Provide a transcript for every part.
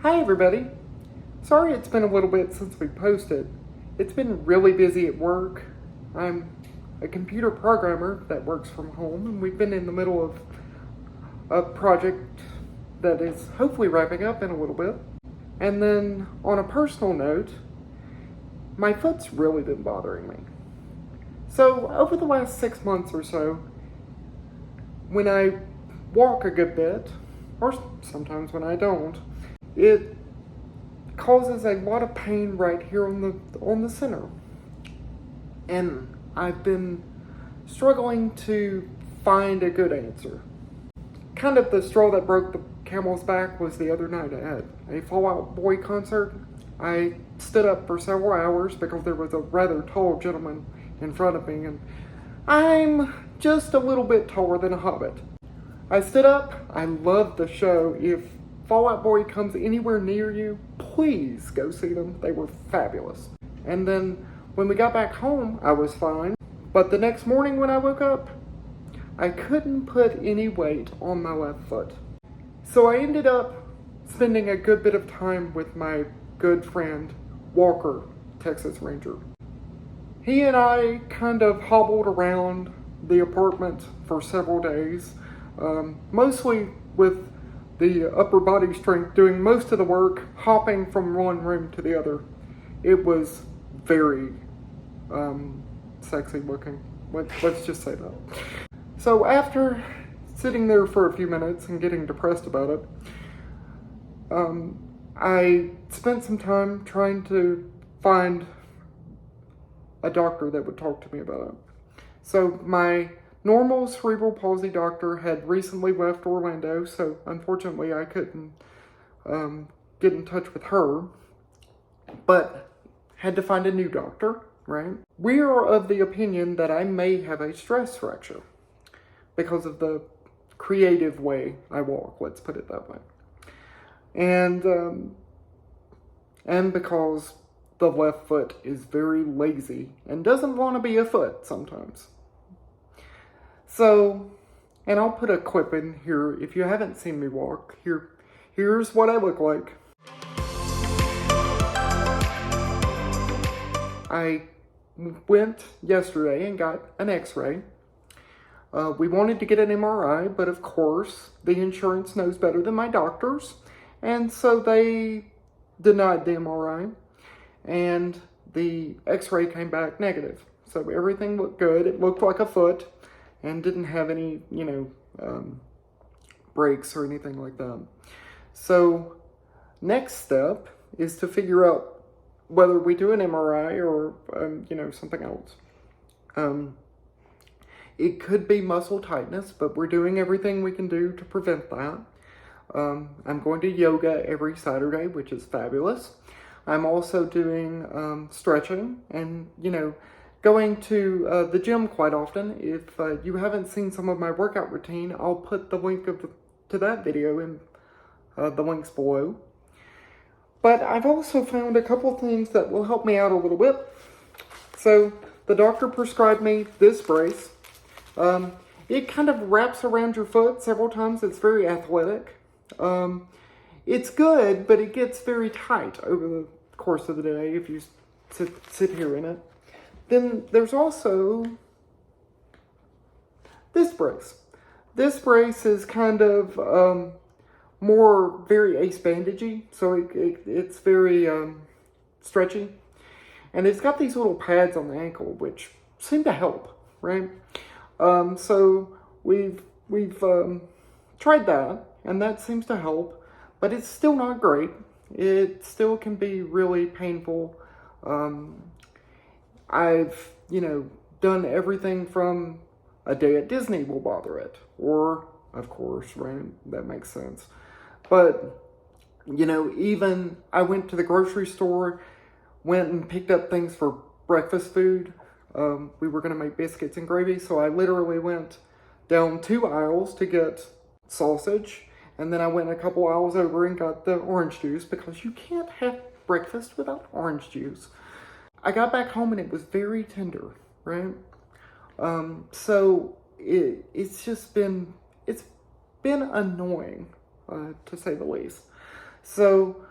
Hi everybody. Sorry it's been a little bit since we posted. It's been really busy at work. I'm a computer programmer that works from home, and we've been in the middle of a project that is hopefully wrapping up in a little bit. And then on a personal note, my foot's really been bothering me. So over the last 6 months or so, when I walk a good bit, or sometimes when I don't, it causes a lot of pain right here on the center. And I've been struggling to find a good answer. Kind of the straw that broke the camel's back was the other night at a Fall Out Boy concert. I stood up for several hours because there was a rather tall gentleman in front of me, and I'm just a little bit taller than a hobbit. I stood up. I loved the show. If Fall Out Boy comes anywhere near you, please go see them. They were fabulous. And then when we got back home, I was fine. But the next morning when I woke up, I couldn't put any weight on my left foot. So I ended up spending a good bit of time with my good friend, Walker, Texas Ranger. He and I kind of hobbled around the apartment for several days, mostly with the upper body strength doing most of the work, hopping from one room to the other. It was very sexy looking. Let's just say that. So after sitting there for a few minutes and getting depressed about it, I spent some time trying to find a doctor that would talk to me about it. So my normal cerebral palsy doctor had recently left Orlando, so unfortunately I couldn't get in touch with her, but had to find a new doctor, right? We are of the opinion that I may have a stress fracture because of the creative way I walk, let's put it that way. And because the left foot is very lazy and doesn't want to be a foot sometimes. So, and I'll put a clip in here if you haven't seen me walk. Here's what I look like. I went yesterday and got an x-ray. We wanted to get an MRI, but of course the insurance knows better than my doctors, and so they denied the MRI, and the x-ray came back negative. So everything looked good. It looked like a foot and didn't have any, breaks or anything like that. So next step is to figure out whether we do an MRI or, something else. It could be muscle tightness, but we're doing everything we can do to prevent that. I'm going to yoga every Saturday, which is fabulous. I'm also doing stretching and, going to the gym quite often. If you haven't seen some of my workout routine, I'll put the link to that video in the links below. But I've also found a couple things that will help me out a little bit. So the doctor prescribed me this brace. It kind of wraps around your foot several times. It's very athletic. It's good, but it gets very tight over the course of the day if you sit here in it. Then there's also this brace. This brace is kind of more very ace bandagey, so it's very stretchy. And it's got these little pads on the ankle, which seem to help, right? So we've tried that, and that seems to help, but it's still not great. It still can be really painful. I've, done everything from a day at Disney will bother it, or, of course, right, that makes sense. But, even I went to the grocery store, went and picked up things for breakfast food. We were going to make biscuits and gravy, so I literally went down 2 aisles to get sausage, and then I went a couple aisles over and got the orange juice, because you can't have breakfast without orange juice. I got back home and it was very tender, right? So it's been annoying, to say the least. So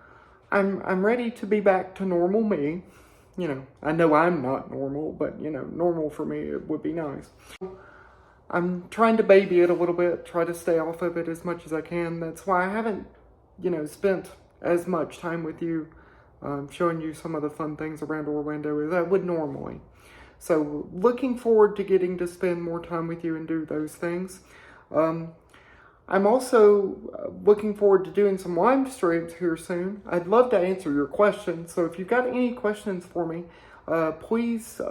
I'm ready to be back to normal me. You know, I know I'm not normal, but you know, normal for me it would be nice. I'm trying to baby it a little bit, try to stay off of it as much as I can. That's why I haven't, you know, spent as much time with you, showing you some of the fun things around Orlando as I would normally. So looking forward to getting to spend more time with you and do those things. I'm also looking forward to doing some live streams here soon. I'd love to answer your questions. So if you've got any questions for me, please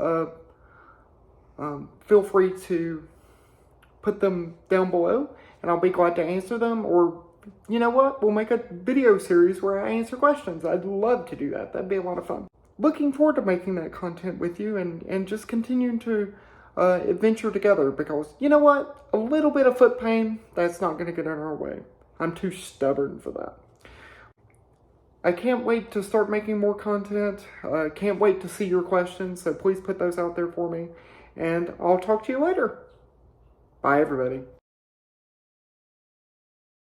feel free to put them down below and I'll be glad to answer them. Or you know what? We'll make a video series where I answer questions. I'd love to do that. That'd be a lot of fun. Looking forward to making that content with you and just continuing to adventure together, because you know what? A little bit of foot pain, that's not going to get in our way. I'm too stubborn for that. I can't wait to start making more content. Can't wait to see your questions, so please put those out there for me. And I'll talk to you later. Bye, everybody.